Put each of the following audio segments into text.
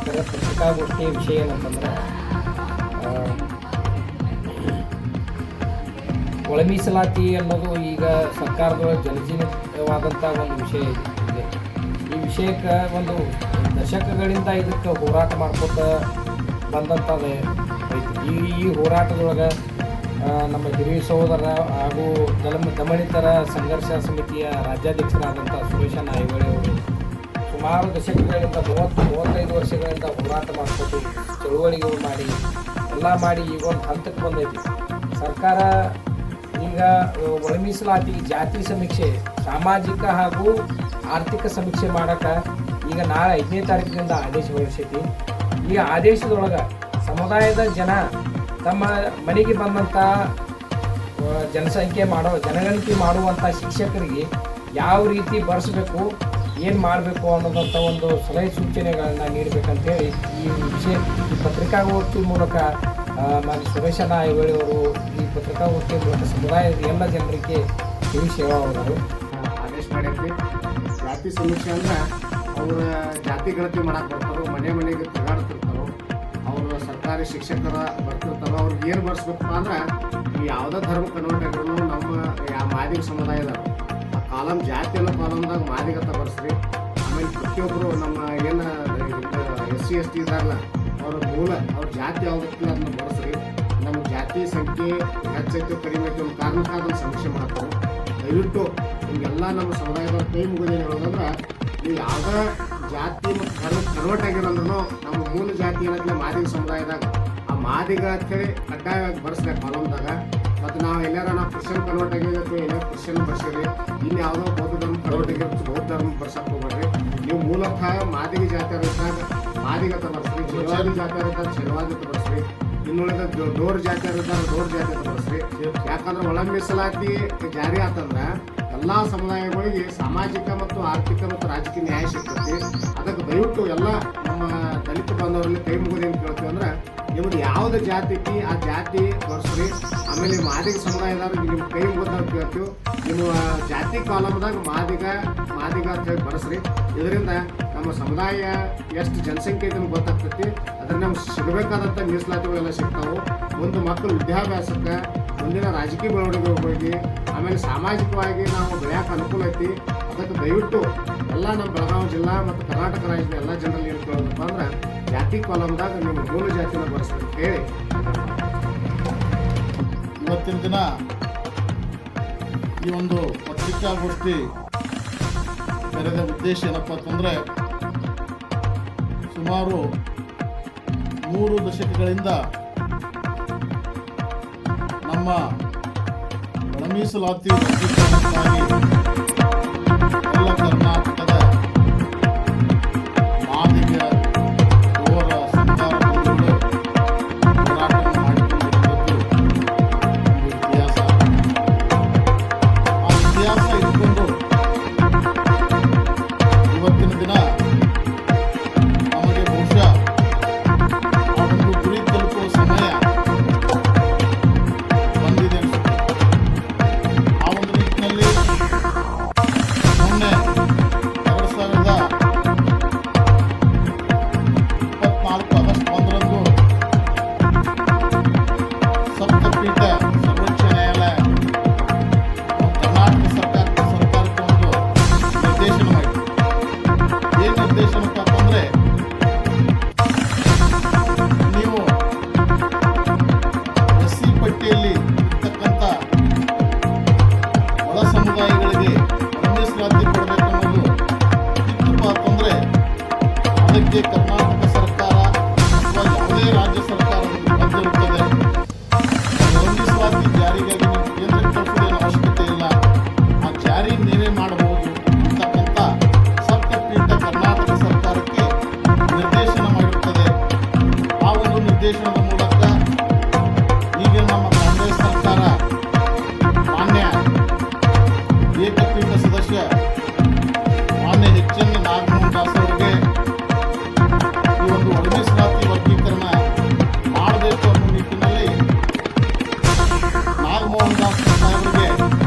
ಪತ್ರಿಕಾಗೋಷ್ಠಿಯ ವಿಷಯ ಏನಂತಂದ್ರೆ ಒಳ ಮೀಸಲಾತಿ ಅನ್ನೋದು ಈಗ ಸರ್ಕಾರದೊಳಗೆ ಜನಜೀವನವಾದಂಥ ಒಂದು ವಿಷಯ ಇದೆ. ಈ ವಿಷಯಕ್ಕೆ ಒಂದು ದಶಕಗಳಿಂದ ಇದಕ್ಕೆ ಹೋರಾಟ ಮಾಡ್ಕೊತ ಬಂದಂಥದ್ದು ಈ ಹೋರಾಟದೊಳಗೆ ನಮ್ಮ ಹಿರಿಯ ಸಹೋದರ ಹಾಗೂ ದಮನಿತರ ಸಂಘರ್ಷ ಸಮಿತಿಯ ರಾಜ್ಯಾಧ್ಯಕ್ಷರಾದಂಥ ಸುರೇಶಣ್ಣ ಐಹೊಳೆ ಅವರು ಸುಮಾರು ದಶಕಗಳಿಂದ 30-35 ವರ್ಷಗಳಿಂದ ಹೋರಾಟ ಮಾಡ್ಕೊಟ್ಟು ಚಳುವಳಿಗಳು ಮಾಡಿ ಎಲ್ಲ ಮಾಡಿ ಈಗ ಒಂದು ಹಂತಕ್ಕೆ ಬಂದೈತಿ. ಸರ್ಕಾರ ಈಗ ಒಳ ಮೀಸಲಾತಿ ಜಾತಿ ಸಮೀಕ್ಷೆ ಸಾಮಾಜಿಕ ಹಾಗೂ ಆರ್ಥಿಕ ಸಮೀಕ್ಷೆ ಮಾಡೋಕ್ಕೆ ಈಗ ನಾಳೆ 5ನೇ ತಾರೀಕಿನಿಂದ ಆದೇಶ ಹೊರಡಿಸೈತಿ. ಈ ಆದೇಶದೊಳಗೆ ಸಮುದಾಯದ ಜನ ತಮ್ಮ ಮನೆಗೆ ಬಂದಂಥ ಜನಗಣತಿ ಮಾಡುವಂಥ ಶಿಕ್ಷಕರಿಗೆ ಯಾವ ರೀತಿ ಬರೆಸಬೇಕು, ಏನು ಮಾಡಬೇಕು ಅನ್ನೋದಂಥ ಒಂದು ಸಲಹೆ ಸೂಚನೆಗಳನ್ನು ನೀಡಬೇಕಂತೇಳಿ ಈ ವಿಷಯ ಈ ಪತ್ರಿಕಾಗೋಷ್ಠಿ ಮೂಲಕ ಮಾನ್ಯ ಸುರೇಶಣ್ಣ ಐಹೊಳೆ ಅವರು ಈ ಪತ್ರಿಕಾಗೋಷ್ಠಿ ಮೂಲಕ ಸಮುದಾಯದ ಎಲ್ಲ ಜನರಿಗೆ ಕಿವಿ ಸೇವಾ ಅವರು ಆದೇಶ ಮಾಡಿದ್ವಿ. ಜಾತಿ ಸಮೀಕ್ಷೆ ಅಂದ್ರೆ ಅವರ ಜಾತಿ ಗಣತಿ ಮಾಡಕ್ಕೆ ಬರ್ತಾರೋ, ಮನೆಗೆ ತಿರುಗಾಡ್ತಿರ್ತಾರೋ, ಅವರು ಸರ್ಕಾರಿ ಶಿಕ್ಷಕರ ಬರ್ತಿರ್ತಾರೋ, ಅವ್ರಿಗೆ ಏನು ಬರ್ಸ್ಬೇಕಪ್ಪ ಅಂದ್ರೆ ಈ ಯಾವುದೇ ಧರ್ಮ ಕನ್ವರ್ಟ್ ಆಗಿರೋ ನಮ್ಮ ಮಾದಿಗ ಸಮುದಾಯದ ಆ ಕಾಲಮ್ ಜಾತಿ ಅನ್ನೋ ಕಾಲಮ್ದಾಗ ಮಾದಿಗತ್ತ ಬರ್ಸ್ರಿ. ಆಮೇಲೆ ಪ್ರತಿಯೊಬ್ಬರು ನಮ್ಮ ಏನು SC ST ಇದಾರಲ್ಲ ಅವ್ರ ಜಾತಿ ಯಾವುದಕ್ಕೆ ಅದನ್ನ ಬರ್ಸ್ರಿ. ನಮ್ಮ ಜಾತಿ ಸಂಖ್ಯೆ ಹೆಚ್ಚೈತೆ ಕಡಿಮೆ ಐತೆ ಒಂದು ಕಾರಣಕ್ಕೆ ಅದನ್ನು ಸಮೀಕ್ಷೆ ಮಾಡ್ತಾರೆ. ದಯವಿಟ್ಟು ನಿಮಗೆಲ್ಲ ನಮ್ಮ ಸಮುದಾಯದವ್ರ ಕೈ ಮುಗಿದೇನು ಹೇಳೋದಂದ್ರೆ ನೀವು ಯಾವುದೇ ಜಾತಿ ಮತ್ತು ಧರ್ಮ ಕನ್ವರ್ಟ್ ಆಗಿರೋಂದ್ರೂ ನಮ್ಮ ಮೂಲ ಜಾತಿ ಏನಂತಲೇ ಮಾದಿಗ ಸಮುದಾಯದಾಗ ಆ ಮಾದಿಗ ಅಂತೇಳಿ ಕಡ್ಡಾಯವಾಗಿ ಬರ್ಸ್ಬೇಕು ಕಾಲಮ್ದಾಗ. ಮತ್ತು ನಾವು ನಾವು ಕ್ರಿಶ್ಚಿಯನ್ ಕನ್ವರ್ಟ್ ಆಗಿದ್ರೆ ಎಲ್ಲ ಕ್ರಿಶ್ಚಿಯನ್ ಬರ್ಸಿರಿ. ಇನ್ನು ಯಾವುದೋ ಬೌದ್ಧ ಧರ್ಮ ಕನ್ವರ್ಟ್ ಆಗಿರುತ್ತೆ ಬೌದ್ಧ ಧರ್ಮ ಬರ್ಸಕ್ಕೆ ಹೋಗ್ಬೇಡ್ರಿ. ನೀವು ಮೂಲತಃ ಮಾದಿಗ ಜಾತಿಯವ್ರು ಇದ್ದಾಗ ಮಾದಿಗತ ಬರ್ಸ್ರಿ, ಚೆಲುವಾದಿ ಜಾತಿಯವ್ರು ಇದ್ದಾಗ ಚೆಲುವಾದಿತ ಬರ್ಸ್ರಿ, ಇನ್ನುಳಿದ ಡೋರ್ ಜಾತಿಯವ್ರು ಇದ್ದಾಗ ಡೋರ್ ಜಾತಿಯತ ಬರ್ಸ್ರಿ. ಯಾಕಂದ್ರೆ ಒಳ ಮೀಸಲಾತಿ ಜಾರಿ ಆತಂದ್ರೆ ಎಲ್ಲ ಸಮುದಾಯಗಳಿಗೆ ಸಾಮಾಜಿಕ ಮತ್ತು ಆರ್ಥಿಕ ಮತ್ತು ರಾಜಕೀಯ ನ್ಯಾಯ ಸಿಗ್ತೈತಿ. ಅದಕ್ಕೆ ದಯವಿಟ್ಟು ಎಲ್ಲ ನಮ್ಮ ದಲಿತ ಬಾಂಧವರಲ್ಲಿ ಕೈ ಮುಗಿದೇನು ಕೇಳ್ತೀವಿ ಅಂದ್ರೆ ನಿಮ್ಮದು ಯಾವುದೇ ಜಾತಿ ಐತಿ ಆ ಜಾತಿ ಬರ್ಸ್ರಿ. ಆಮೇಲೆ ಮಾದಿಗ ಸಮುದಾಯದವ್ರಿಗೆ ನಿಮ್ಮ ಕೈ ಮುಗಿದಾಗ ಕೇಳ್ತೀವಿ, ನಿಮ್ಮ ಜಾತಿ ಕಾಲಮ್ದಾಗ ಮಾದಿಗ ಅಂತ ಹೇಳಿ ಬರ್ಸ್ರಿ. ಇದರಿಂದ ನಮ್ಮ ಸಮುದಾಯ ಎಷ್ಟು ಜನಸಂಖ್ಯೆ ಐತೆ ಗೊತ್ತಾಗ್ತೈತಿ. ಅದ್ರ ನಮ್ಗೆ ಸಿಗಬೇಕಾದಂಥ ಮೀಸಲಾತಿಗಳೆಲ್ಲ ಸಿಗ್ತಾವೆ. ಒಂದು ಮಕ್ಕಳು ವಿದ್ಯಾಭ್ಯಾಸಕ್ಕೆ, ಮುಂದಿನ ರಾಜಕೀಯ ಬೆಳವಣಿಗೆಗಳಿಗೆ, ಆಮೇಲೆ ಸಾಮಾಜಿಕವಾಗಿ ನಾವು ಬೆಳೆಯೋಕೆ ಅನುಕೂಲ ಐತಿ. ಅದಕ್ಕೆ ದಯವಿಟ್ಟು ಎಲ್ಲ ನಮ್ಮ ಬೆಳಗಾವಿ ಜಿಲ್ಲಾ ಮತ್ತು ಕರ್ನಾಟಕ ರಾಜ್ಯದ ಎಲ್ಲ ಜನರಲ್ಲಿ ಏನು ಕೇಳೋದಪ್ಪ ಅಂದ್ರೆ ಜಾತಿ ಕಾಲಮ್ದಾಗ ನಿಮ್ಮ ಮೂಲ ಜಾತಿನ ಬರ್ಸ್ಬೇಕು ಹೇಳಿ ಇವತ್ತಿನ ದಿನ ಈ ಒಂದು ಪತ್ರಿಕಾಗೋಷ್ಠಿ ಕರೆದ ಉದ್ದೇಶ ಏನಪ್ಪ ಅಂತಂದರೆ ಸುಮಾರು 3 ದಶಕಗಳಿಂದ ನಮ್ಮ ಒಳ ಮೀಸಲಾತಿ ವರ್ಗೀಕರಣಕ್ಕಾಗಿ ಎಲ್ಲ ಕರ್ನಾಟಕದ ಮಾದಿಗ ಓರ ಸಂಘಟನೆಗಳು ಹೋರಾಟವನ್ನು ಮಾಡಿಕೊಂಡಿರುವುದು ಒಂದು ಇತಿಹಾಸ. ಆ ಇತಿಹಾಸ ಇಟ್ಕೊಂಡು ಇವತ್ತಿನ ದಿನ ನಮಗೆ ಬಹುಶಃ ಆ ಒಂದು ಗುರಿ ತಲುಪುವ ಸಮಯ ಬಂದಿದೆ ಅನಿಸುತ್ತೆ. ಆ ಒಂದು ನಿಟ್ಟಿನಲ್ಲಿ ಮೊನ್ನೆ 2024 ಆಗಸ್ಟ್ 1ರಂದು ಸಪ್ತಪೀಠ ಸರ್ವೋಚ್ಚ ನ್ಯಾಯಾಲಯ ಕರ್ನಾಟಕ ಸರ್ಕಾರಕ್ಕೆ ಒಂದು ನಿರ್ದೇಶನ ಮಾಡಿದೆ. ಏನು ನಿರ್ದೇಶನಪ್ಪ ಅಂತಂದರೆ ನೀವು SC ಪಟ್ಟಿಯಲ್ಲಿ ಇರ್ತಕ್ಕಂಥ ಒಳ ಸಮುದಾಯಗಳಿಗೆ ಒಳ ಮೀಸಲಾತಿ ಕೊಡಬೇಕು ಅನ್ನೋದು ಇತ್ತಪ್ಪ ಅಂತಂದರೆ ಅದಕ್ಕೆ ಕರ್ನಾಟಕ ಸರ್ಕಾರ ಅಥವಾ ಯಾವುದೇ ರಾಜ್ಯ ಸರ್ಕಾರ ಬದ್ಧವಿರುತ್ತದೆ. ಒಳ ಮೀಸಲಾತಿ ಜಾರಿಗಾಗಿ ನೀವು ಕೇಂದ್ರಕ್ಕೆ ಕಳಿಸೋದೇನು ಅವಶ್ಯಕತೆ ಇಲ್ಲ, ಆ ಜಾರಿ ನೀವೇ ಮಾಡಬಹುದು ಅಂತಕ್ಕಂಥ ಸಪ್ತಪೀಠ ಕರ್ನಾಟಕ ಸರ್ಕಾರಕ್ಕೆ ನಿರ್ದೇಶನ ಮಾಡಿರುತ್ತದೆ. ಆ ಒಂದು ನಿರ್ದೇಶನದ ಮೂಲಕ ಈಗ ನಮ್ಮ ಕಾಂಗ್ರೆಸ್ ಸರ್ಕಾರ ಮಾನ್ಯ ಏಕಪೀಠ ಸದಸ್ಯ ಮಾನ್ಯ HN ನಾಗಮೋಹನ್ ದಾಸ್ ಅವರಿಗೆ ಈ ಒಂದು ಒಳ ಮೀಸಲಾತಿ ವರ್ಗೀಕರಣ ಮಾಡಬೇಕು ಅನ್ನೋ ನಿಟ್ಟಿನಲ್ಲಿ ನಾಗಮೋಹನ್ ದಾಸ್ ಸಾಹೇಬರಿಗೆ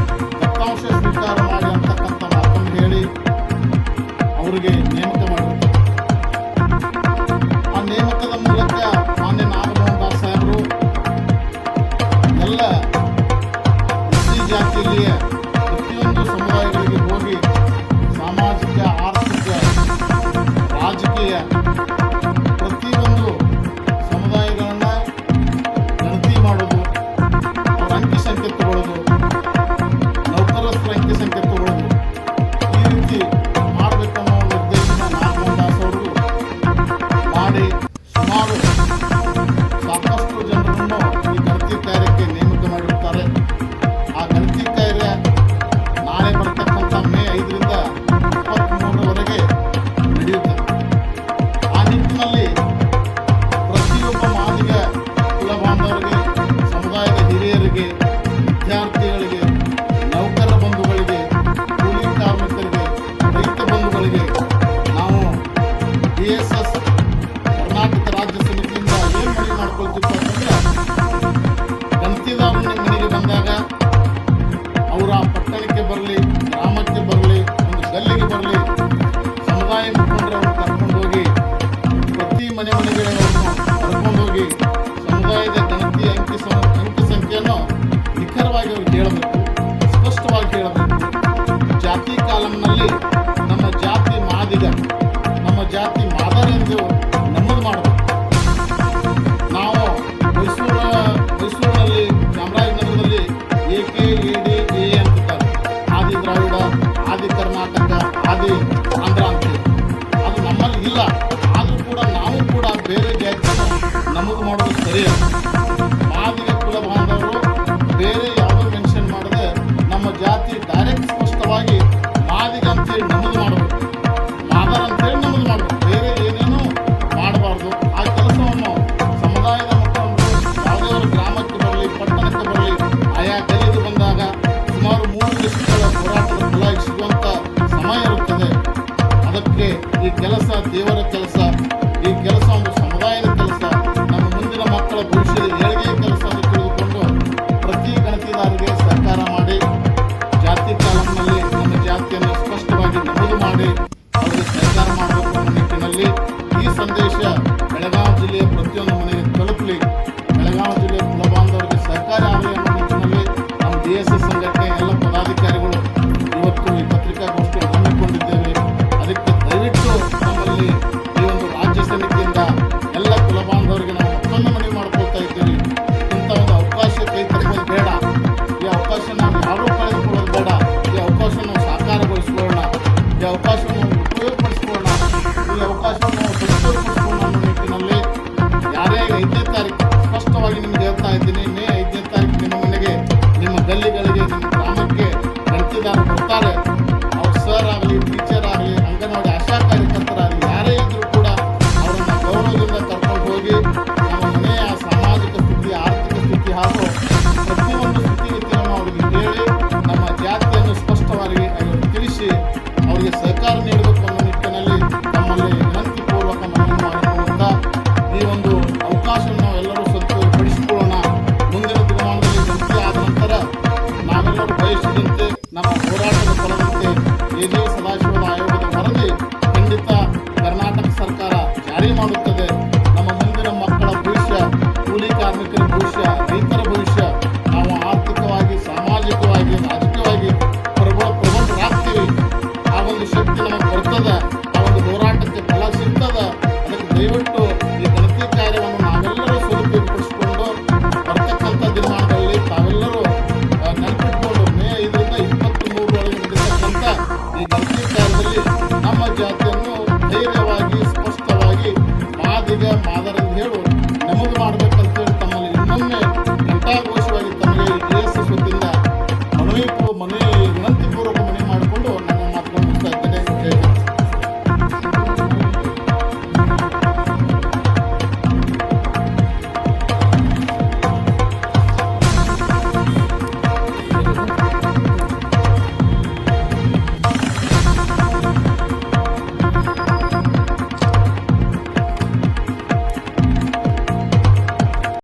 ದತ್ತಾಂಶ ಸ್ವೀಕಾರ ಮಾಡಿ ಅಂತಕ್ಕಂಥ ಮಾತನ್ನು ಹೇಳಿ ಅವರಿಗೆ ನೇಮಕ ಮಾಡಿರುತ್ತಾರೆ. ಮಾಡಿ ಸುಮಾರು ಸಾಕಷ್ಟು ಜನರನ್ನು ಈ ಗಣತಿ ಕಾರ್ಯಕ್ಕೆ ನೇಮಕ ಮಾಡಿರುತ್ತಾರೆ. ಆ ಗಣತಿ ಕಾರ್ಯ ನಾಳೆ ಬರತಕ್ಕಂಥ ಮೇ 5ರಿಂದ 23ರವರೆಗೆ ನಡೆಯುತ್ತದೆ. ಆ ನಿಟ್ಟಿನಲ್ಲಿ ಪ್ರತಿಯೊಬ್ಬ ಮಾದಿಗ ಕುಲ ಬಾಂಧವರಿಗೆ, ಸಮುದಾಯದ ಹಿರಿಯರಿಗೆ, ವಿದ್ಯಾರ್ಥಿಗಳಿಗೆ, ನೌಕರ ಬಂಧುಗಳಿಗೆ, ಕೂಲಿ ಕಾರ್ಮಿಕರಿಗೆ, ರೈತ ಬಂಧುಗಳಿಗೆ ನಾವು DSS ಕರ್ನಾಟಕ ರಾಜ್ಯ ಸಮಿತಿಯಿಂದ ಏನು ಮನವಿ ಮಾಡ್ಕೊಳ್ತಿತ್ತು ಅಂತಂದ್ರೆ, ಗಣತಿದಾರರು ನಿಮ್ಮ ಮನೆಗೆ ಬಂದಾಗ ಅವರ ಪಟ್ಟಣಕ್ಕೆ ಬರಲಿ, ಗ್ರಾಮಕ್ಕೆ ಬರಲಿ, ಒಂದು ಗಲ್ಲಿಗೆ ಬರಲಿ, ಸಮುದಾಯ ಮುಖಂಡರನ್ನು ಕರ್ಕೊಂಡು ಹೋಗಿ ಪ್ರತಿ ಮನೆಗಳಿಗೆ ಅವ್ರನ್ನು ಕರ್ಕೊಂಡು ಹೋಗಿ ಸಮುದಾಯದ ಗಣತಿ ಅಂಕಿ ಸಂಖ್ಯೆಯನ್ನು ನಿಖರವಾಗಿ ಅವ್ರಿಗೆ ಹೇಳಬೇಕು, ಸ್ಪಷ್ಟವಾಗಿ ಹೇಳಬೇಕು. ಜಾತಿ ಕಾಲಂನಲ್ಲಿ ನಮ್ಮ ಜಾತಿ ಮಾದಿಗ, ನಮ್ಮ ಜಾತಿ ಮಾದರಿ ಎಂದು ನಮೂದು ಮಾಡಬೇಕು. ನಾವು ಮೈಸೂರಿನಲ್ಲಿ ಚಾಮರಾಜನಗರದಲ್ಲಿ AKADA ಅಂತಿದ್ದಾರೆ, ಆದಿ ದ್ರಾವಿಡ, ಆದಿ ಕರ್ನಾಟಕ, ಆದಿ ಆಂಧ್ರ ಅಂತೇಳಿ. ಅದು ನಮ್ಮಲ್ಲಿ ಇಲ್ಲ. ಆದರೂ ಕೂಡ ನಾವು ಕೂಡ ಬೇರೆ ಜಾತಿಯನ್ನು ನಮೂದು ಮಾಡೋದು ಸರಿಯಲ್ಲ. ಮಾದಿಗ ಕುಲ ಬಾಂಧವರು ಬೇರೆ ಯಾವುದೂ ಮೆನ್ಷನ್ ಮಾಡದೆ ನಮ್ಮ ಜಾತಿ ಡೈರೆಕ್ಟ್ ಸ್ಪಷ್ಟವಾಗಿ ಮಾದಿಗ ಅಂತೇಳಿ ನಮೂದು ಮಾಡಬೇಕು, ಮಾದರ ಅಂತೇಳಿ ನಮೂದು ಮಾಡಬೇಕು. ಬೇರೆ ಏನೇನೂ ಮಾಡಬಾರ್ದು. ಆ ಕೆಲಸವನ್ನು ಸಮುದಾಯದ ಮುಖಂಡರು ಯಾವುದೇ ಒಂದು ಗ್ರಾಮಕ್ಕೆ ಬರಲಿ, ಪಟ್ಟಣಕ್ಕೆ ಬರಲಿ, ಆಯಾ ಗಲ್ಲಿಗೆ ಬಂದಾಗ ಸುಮಾರು 3 ದಶಕಗಳ ಹೋರಾಟದ ಫಲ ಸಿಗುವಂಥ ಸಮಯ ಇರುತ್ತದೆ. ಅದಕ್ಕೆ ಈ ಕೆಲಸ ದೇವರ ಕೆಲಸ, ಈ ಕೆಲಸ ಒಂದು ಸಮುದಾಯದ ಕೆಲಸ, ನಮ್ಮ ಮುಂದಿನ ಮಕ್ಕಳ ಭವಿಷ್ಯದ ಏಳಿಗೆಯ ಕೆಲಸ ಎಂದು ತಿಳಿದುಕೊಂಡು ಪ್ರತಿ ಗಣತಿದಾರರಿಗೆ ಸಹಕಾರ ಮಾಡಿ, ಜಾತಿ ಕಾಲಂನಲ್ಲಿ ನಮ್ಮ ಜಾತಿಯನ್ನು ಸ್ಪಷ್ಟವಾಗಿ ನಮೂದು ಮಾಡಿ ಅವರಿಗೆ ಸಹಕಾರ ಮಾಡಬೇಕು ಅನ್ನೋ ನಿಟ್ಟಿನಲ್ಲಿ ಈ ಸಂದೇಶ ಬೆಳಗಾವಿ ಜಿಲ್ಲೆಯ ಪ್ರತಿಯೊಂದು ಮನೆಗೆ ತಲುಪಲಿ, ಬೆಳಗಾವಿ ಜಿಲ್ಲೆಯ ಕುಲ ಬಾಂಧವರಿಗೆ ಸಹಕಾರ ಆಗಲಿ ಅನ್ನೋ ನಿಟ್ಟಿನಲ್ಲಿ ನಮ್ಮ DSS ಸಂಘಟನೆ ಎಲ್ಲ ಪದಾಧಿಕಾರಿಗಳು ಇವತ್ತು ಈ ಪತ್ರಿಕಾಗೋಷ್ಠಿಯನ್ನು ಹಮ್ಮಿಕೊಂಡಿದ್ದೇವೆ. ಅದಕ್ಕೆ ದಯವಿಟ್ಟು ನಮ್ಮಲ್ಲಿ ಈ ಒಂದು ರಾಜ್ಯ ಸಮಿತಿಯಿಂದ ಎಲ್ಲ ಕುಲ ಬಾಂಧವರಿಗೆ ನಾವು ಮತ್ತೊಂದು ಮನವಿ ಮಾಡ್ಕೊಳ್ತಾ ಇದ್ದೀವಿ. ಇಂಥ ಒಂದು ಅವಕಾಶ ಕೈ ತಪ್ಪೋದು ಬೇಡ. ಈ ಅವಕಾಶ ನಾವು ಯಾರೂ ಕಳೆದುಕೊಳ್ಳೋದು ಬೇಡ. ಈ ಅವಕಾಶವನ್ನು ಸಾಕಾರಗೊಳಿಸಿಕೊಳ್ಳೋಣ, ಈ ಅವಕಾಶವನ್ನು ಉಪಯೋಗಪಡಿಸಿಕೊಳ್ಳೋಣ, ಈ ಅವಕಾಶವನ್ನು ಸದುಪಯೋಗಪಡಿಸಿಕೊಳ್ಳೋಣ ಅನ್ನೋ ನಿಟ್ಟಿನಲ್ಲಿ ಯಾರೇ 5ನೇ ತಾರೀಕು ಸ್ಪಷ್ಟವಾಗಿ ನಿಮ್ಗೆ ಹೇಳ್ತಾ ಇದ್ದೀನಿ, ಮೇ 5ನೇ ತಾರೀಕು ನಿಮ್ಮ ಮನೆಗೆ, ನಿಮ್ಮ ಗಲ್ಲಿಗಳಿಗೆ, ನಿಮ್ಮ ಗ್ರಾಮಕ್ಕೆ ಗಣತಿದಾರರು ಬರ್ತಾರೆ. ಅವ್ರು ಸರ್ ಆಗಲಿ, ಟೀಚರ್ ಆಗಲಿ, ಅಂಗನವಾಡಿ ಆಶಾ ಕಾರ್ಯಕರ್ತರಾಗಲಿ, ಯಾರೇ ಇದ್ರೂ ಕೂಡ ಅವರನ್ನು ಗೌರವದಿಂದ ಕರ್ಕೊಂಡು ಹೋಗಿ ನಮ್ಮ ಮನೆಯ ಸಾಮಾಜಿಕ ಸ್ಥಿತಿ, ಆರ್ಥಿಕ ಸ್ಥಿತಿ ಹಾಗೂ ಪ್ರತಿಯೊಂದು ಸ್ಥಿತಿಗತಿಯನ್ನು ಅವರಿಗೆ ಹೇಳಿ ನಮ್ಮ ಜಾತಿಯನ್ನು ಸ್ಪಷ್ಟವಾಗಿ ಅವರಿಗೆ ತಿಳಿಸಿ ಅವರಿಗೆ ಸಹಕಾರ ನೀಡಬೇಕು ಅನ್ನೋ ನಿಟ್ಟಿನಲ್ಲಿ ತಮ್ಮಲ್ಲಿ ವಿನಂತಿಪೂರ್ವಕ ಮನವಿ ಮಾಡಿಕೊಳ್ಳುತ್ತಾ ಈ ಒಂದು ಅವಕಾಶವನ್ನು ನಾವೆಲ್ಲರೂ ಸದುಪಯೋಗಪಡಿಸಿಕೊಳ್ಳೋಣ. ಮುಂದಿನ ದಿನಮಾನದಲ್ಲಿ ಗಣತಿ ಆದ ನಂತರ ನಾವೆಲ್ಲರೂ ಬಯಸಿದಂತೆ ನಮ್ಮ ಹೋರಾಟದ ಫಲದಂತೆ AG ಸದಾಶಿವದ ಆಯೋಗದ ವರದಿ ಖಂಡಿತ ಕರ್ನಾಟಕ ಸರ್ಕಾರ ಜಾರಿ ಮಾಡುತ್ತದೆ. ನಮ್ಮ ಮುಂದಿನ ಮಕ್ಕಳ ಭವಿಷ್ಯ, ಕೂಲಿ ಕಾರ್ಮಿಕರ ಭವಿಷ್ಯ, ರೈತರ ಭವಿಷ್ಯ, ನಾವು ಆರ್ಥಿಕವಾಗಿ, ಸಾಮಾಜಿಕವಾಗಿ, ರಾಜಕೀಯವಾಗಿ ಪ್ರಬಲರಾಗ್ತೀವಿ. ಆ ಒಂದು ಶಕ್ತಿ ನಮಗೆ ಬರ್ತದೆ. ಆ ಒಂದು ಹೋರಾಟಕ್ಕೆ ಫಲ ಸಿಗ್ತದೆ. ಅದಕ್ಕೆ ದಯವಿಟ್ಟು ಈ ಗಣತಿ ಕಾರ್ಯವನ್ನು ನಾವೆಲ್ಲರೂ ಸದುಪಯೋಗಪಡಿಸಿಕೊಂಡು ಬರ್ತಕ್ಕಂಥ ದಿನಮಾನಗಳಲ್ಲಿ ತಾವೆಲ್ಲರೂ ನೆನಪಿಟ್ಕೊಂಡು ಮೇ 5ರಿಂದ 23ರವರೆಗೆ ನಡೆಸತಕ್ಕಂಥ ಈ ಗಣತಿ ಕಾರ್ಯದಲ್ಲಿ ನಮ್ಮ ಜಾತಿಯನ್ನು ಧೈರ್ಯವಾಗಿ, ಸ್ಪಷ್ಟವಾಗಿ ಮಾದಿಗ ಮಾದರೆಂದು ಹೇಳು ನಮೂದು ಮಾಡಬೇಕಂತೇಳಿ ತಮ್ಮಲ್ಲಿ ಇನ್ನೊಮ್ಮೆ ಘಂಟಾಘೋಷವಾಗಿ ತಮಗೆ DSS ವತಿಯಿಂದ ವಿನಂತಿಪೂರ್ವಕ